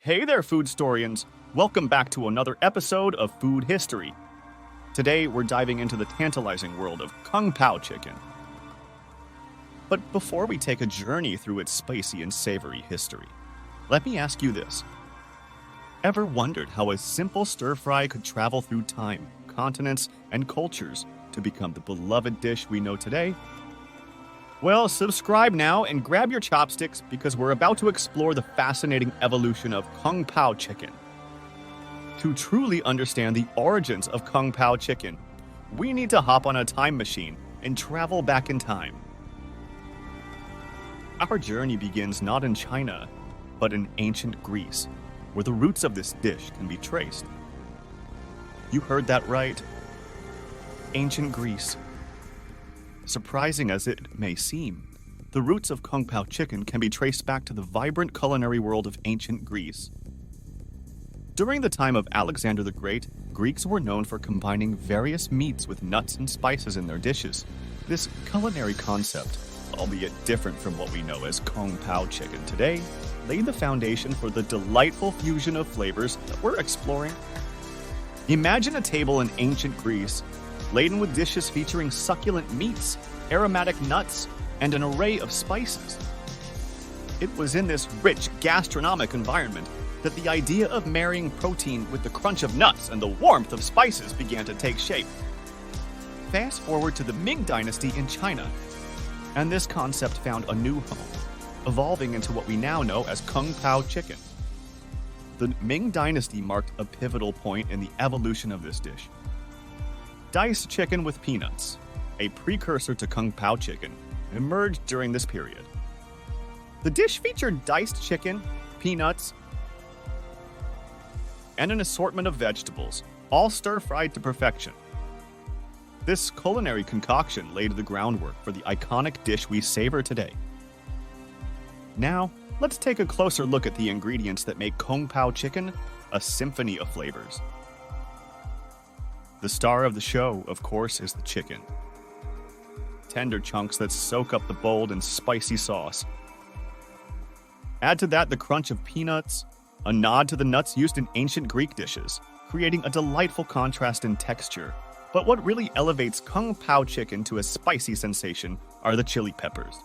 Hey there, food historians! Welcome back to another episode of Food History. Today, we're diving into the tantalizing world of Kung Pao Chicken. But before we take a journey through its spicy and savory history, let me ask you this. Ever wondered how a simple stir-fry could travel through time, continents, and cultures to become the beloved dish we know today? Well, subscribe now and grab your chopsticks because we're about to explore the fascinating evolution of Kung Pao Chicken. To truly understand the origins of Kung Pao Chicken, we need to hop on a time machine and travel back in time. Our journey begins not in China, but in ancient Greece, where the roots of this dish can be traced. You heard that right. Ancient Greece. Surprising as it may seem, the roots of Kung Pao Chicken can be traced back to the vibrant culinary world of ancient Greece. During the time of Alexander the Great, Greeks were known for combining various meats with nuts and spices in their dishes. This culinary concept, albeit different from what we know as Kung Pao Chicken today, laid the foundation for the delightful fusion of flavors that we're exploring. Imagine a table in ancient Greece laden with dishes featuring succulent meats, aromatic nuts, and an array of spices. It was in this rich gastronomic environment that the idea of marrying protein with the crunch of nuts and the warmth of spices began to take shape. Fast forward to the Ming Dynasty in China, and this concept found a new home, evolving into what we now know as Kung Pao Chicken. The Ming Dynasty marked a pivotal point in the evolution of this dish. Diced chicken with peanuts, a precursor to Kung Pao Chicken, emerged during this period. The dish featured diced chicken, peanuts, and an assortment of vegetables, all stir-fried to perfection. This culinary concoction laid the groundwork for the iconic dish we savor today. Now, let's take a closer look at the ingredients that make Kung Pao Chicken a symphony of flavors. The star of the show, of course, is the chicken. Tender chunks that soak up the bold and spicy sauce. Add to that the crunch of peanuts, a nod to the nuts used in ancient Greek dishes, creating a delightful contrast in texture. But what really elevates Kung Pao Chicken to a spicy sensation are the chili peppers.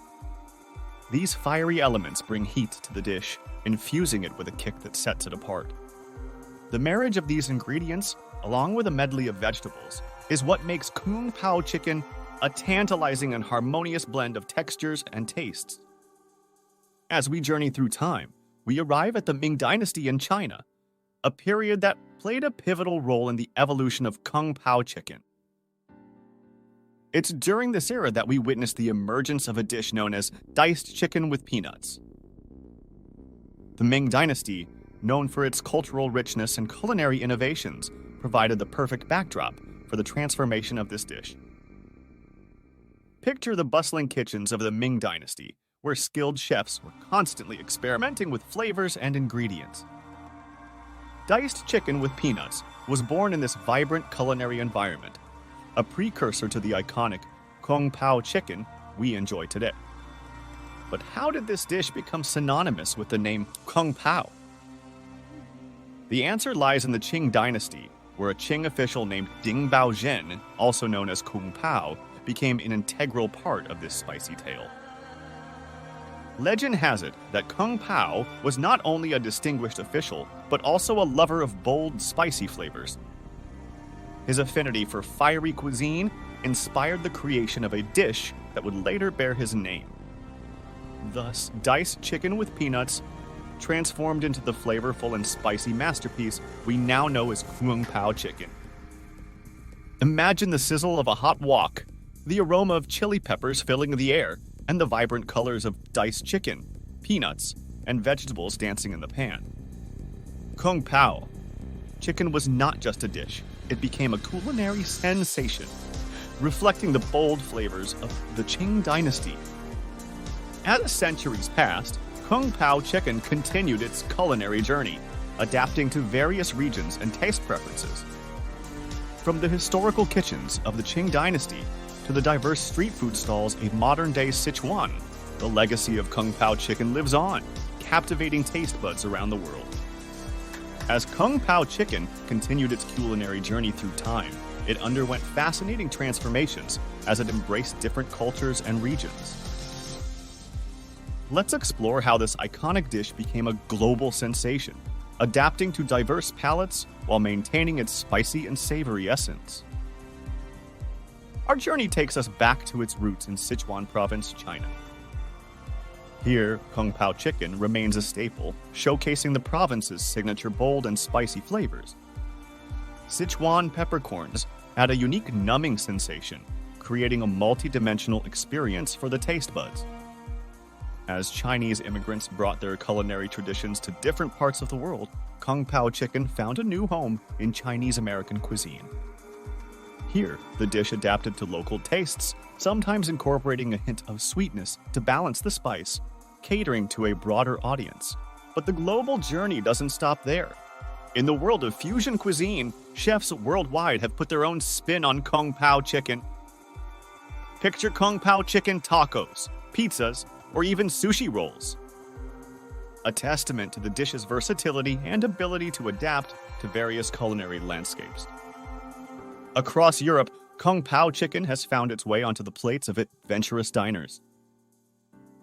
These fiery elements bring heat to the dish, infusing it with a kick that sets it apart. The marriage of these ingredients, along with a medley of vegetables, is what makes Kung Pao Chicken a tantalizing and harmonious blend of textures and tastes. As we journey through time, we arrive at the Ming Dynasty in China, a period that played a pivotal role in the evolution of Kung Pao Chicken. It's during this era that we witness the emergence of a dish known as diced chicken with peanuts. The Ming Dynasty, known for its cultural richness and culinary innovations, provided the perfect backdrop for the transformation of this dish. Picture the bustling kitchens of the Ming Dynasty, where skilled chefs were constantly experimenting with flavors and ingredients. Diced chicken with peanuts was born in this vibrant culinary environment, a precursor to the iconic Kung Pao Chicken we enjoy today. But how did this dish become synonymous with the name Kung Pao? The answer lies in the Qing Dynasty, where a Qing official named Ding Baozhen, also known as Kung Pao, became an integral part of this spicy tale. Legend has it that Kung Pao was not only a distinguished official, but also a lover of bold, spicy flavors. His affinity for fiery cuisine inspired the creation of a dish that would later bear his name. Thus, diced chicken with peanuts transformed into the flavorful and spicy masterpiece we now know as Kung Pao Chicken. Imagine the sizzle of a hot wok, the aroma of chili peppers filling the air, and the vibrant colors of diced chicken, peanuts, and vegetables dancing in the pan. Kung Pao Chicken was not just a dish, it became a culinary sensation, reflecting the bold flavors of the Qing Dynasty. As the centuries passed, Kung Pao Chicken continued its culinary journey, adapting to various regions and taste preferences. From the historical kitchens of the Qing Dynasty to the diverse street food stalls of modern-day Sichuan, the legacy of Kung Pao Chicken lives on, captivating taste buds around the world. As Kung Pao Chicken continued its culinary journey through time, it underwent fascinating transformations as it embraced different cultures and regions. Let's explore how this iconic dish became a global sensation, adapting to diverse palates while maintaining its spicy and savory essence. Our journey takes us back to its roots in Sichuan province, China. Here, Kung Pao Chicken remains a staple, showcasing the province's signature bold and spicy flavors. Sichuan peppercorns add a unique numbing sensation, creating a multi-dimensional experience for the taste buds. As Chinese immigrants brought their culinary traditions to different parts of the world, Kung Pao Chicken found a new home in Chinese-American cuisine. Here, the dish adapted to local tastes, sometimes incorporating a hint of sweetness to balance the spice, catering to a broader audience. But the global journey doesn't stop there. In the world of fusion cuisine, chefs worldwide have put their own spin on Kung Pao Chicken. Picture Kung Pao Chicken tacos, pizzas, or even sushi rolls. A testament to the dish's versatility and ability to adapt to various culinary landscapes. Across Europe, Kung Pao Chicken has found its way onto the plates of adventurous diners.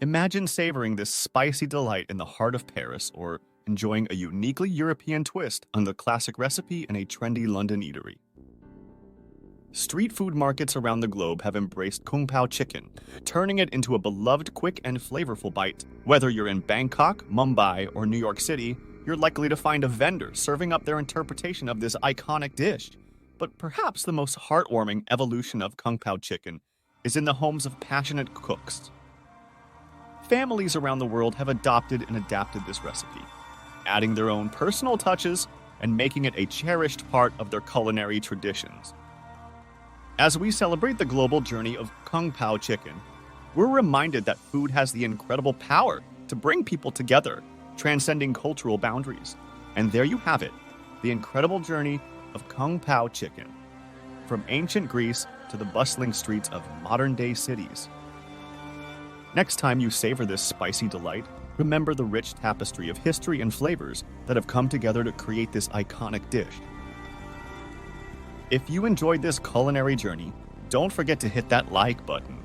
Imagine savoring this spicy delight in the heart of Paris or enjoying a uniquely European twist on the classic recipe in a trendy London eatery. Street food markets around the globe have embraced Kung Pao Chicken, turning it into a beloved quick and flavorful bite. Whether you're in Bangkok, Mumbai, or New York City, you're likely to find a vendor serving up their interpretation of this iconic dish. But perhaps the most heartwarming evolution of Kung Pao Chicken is in the homes of passionate cooks. Families around the world have adopted and adapted this recipe, adding their own personal touches and making it a cherished part of their culinary traditions. As we celebrate the global journey of Kung Pao Chicken, we're reminded that food has the incredible power to bring people together, transcending cultural boundaries. And there you have it, the incredible journey of Kung Pao Chicken, from ancient Greece to the bustling streets of modern-day cities. Next time you savor this spicy delight, remember the rich tapestry of history and flavors that have come together to create this iconic dish. If you enjoyed this culinary journey, don't forget to hit that like button.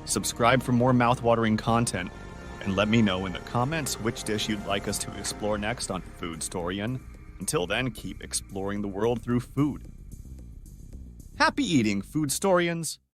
Subscribe for more mouthwatering content, and let me know in the comments which dish you'd like us to explore next on Foodstorian. Until then, keep exploring the world through food. Happy eating, Foodstorians!